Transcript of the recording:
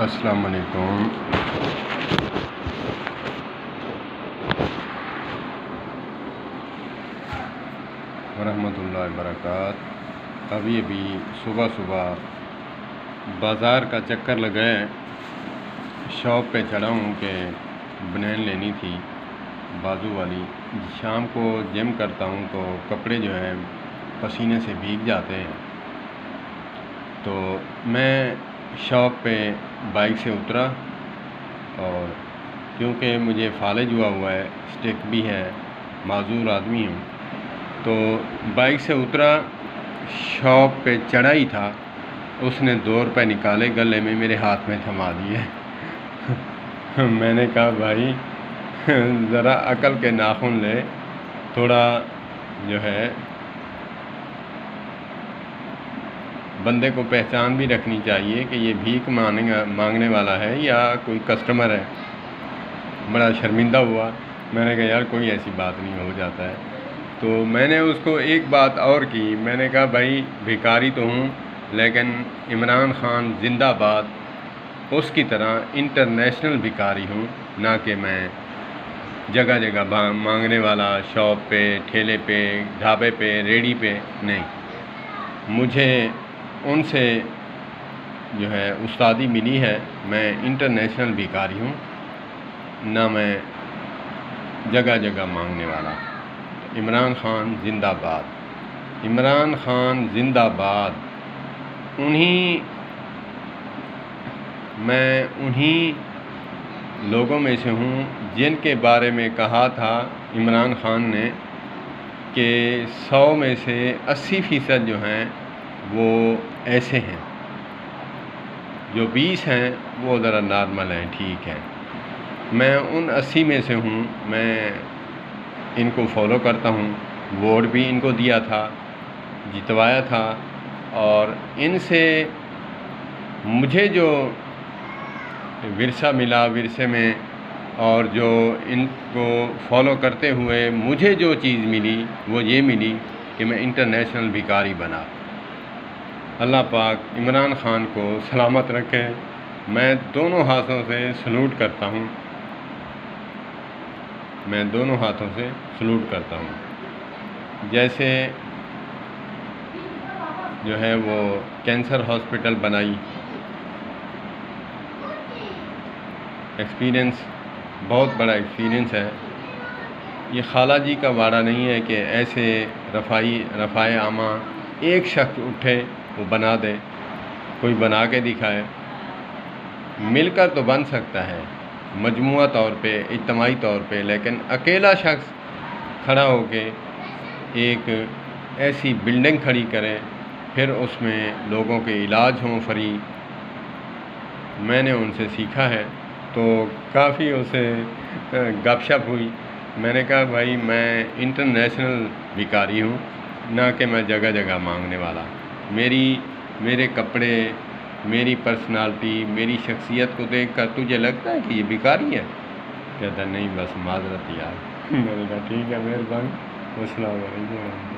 السلام علیکم ورحمۃ اللہ وبرکاتہ۔ ابھی صبح بازار کا چکر لگائے، شاپ پہ چڑھا ہوں کہ بنین لینی تھی بازو والی۔ شام کو جم کرتا ہوں تو کپڑے جو ہیں پسینے سے بھیگ جاتے ہیں، تو میں شاپ پہ بائک سے اترا، اور کیونکہ مجھے فالج ہوا ہے، اسٹک بھی ہے، معذور آدمی ہوں، تو بائک سے اترا، شاپ پہ چڑھا ہی تھا، اس نے 2 روپے نکالے، گلے میں میرے ہاتھ میں تھما دیے۔ میں نے کہا بھائی ذرا عقل کے ناخن لے، تھوڑا جو ہے بندے کو پہچان بھی رکھنی چاہیے کہ یہ بھیک مانگنے والا ہے یا کوئی کسٹمر ہے۔ بڑا شرمندہ ہوا، میں نے کہا یار کوئی ایسی بات نہیں، ہو جاتا ہے۔ تو میں نے اس کو ایک بات اور کی، میں نے کہا بھائی بھکاری تو ہوں، لیکن عمران خان زندہ باد اس کی طرح انٹرنیشنل بھکاری ہوں، نہ کہ میں جگہ جگہ مانگنے والا، شاپ پہ، ٹھیلے پہ، ڈھابے پہ، ریڑھی پہ نہیں۔ مجھے ان سے جو ہے استادی ملی ہے، میں انٹرنیشنل بھکاری ہوں، نہ میں جگہ جگہ مانگنے والا۔ عمران خان زندہ باد، عمران خان زندہ باد۔ میں انہی لوگوں میں سے ہوں جن کے بارے میں کہا تھا عمران خان نے کہ 100 میں سے 80% جو ہیں وہ ایسے ہیں، جو 20 ہیں وہ ذرا نارمل ہیں، ٹھیک ہے۔ میں ان 80 میں سے ہوں، میں ان کو فالو کرتا ہوں، ووٹ بھی ان کو دیا تھا، جتوایا تھا، اور ان سے مجھے جو ورثہ ملا، ورثے میں، اور جو ان کو فالو کرتے ہوئے مجھے جو چیز ملی وہ یہ ملی کہ میں انٹرنیشنل بھکاری بنا۔ اللہ پاک عمران خان کو سلامت رکھے۔ میں دونوں ہاتھوں سے سلوٹ کرتا ہوں، میں دونوں ہاتھوں سے سلوٹ کرتا ہوں۔ جیسے جو ہے وہ کینسر ہاسپٹل بنائی، ایکسپیرینس، بہت بڑا ایکسپیرینس ہے۔ یہ خالہ جی کا وعدہ نہیں ہے کہ ایسے رفع عامہ ایک شخص اٹھے وہ بنا دے، کوئی بنا کے دکھائے۔ مل کر تو بن سکتا ہے، مجموعہ طور پہ، اجتماعی طور پہ، لیکن اکیلا شخص کھڑا ہو کے ایک ایسی بلڈنگ کھڑی کرے، پھر اس میں لوگوں کے علاج ہوں فری۔ میں نے ان سے سیکھا ہے، تو کافی اسے گپ شپ ہوئی۔ میں نے کہا بھائی میں انٹرنیشنل بھکاری ہوں، نہ کہ میں جگہ جگہ مانگنے والا۔ میرے کپڑے، میری پرسنالٹی، میری شخصیت کو دیکھ کر تجھے لگتا ہے کہ یہ بھکاری ہے؟ کہتا نہیں، بس معذرت یار۔ میں نے کہا ٹھیک ہے، مہربانی، السلام علیکم۔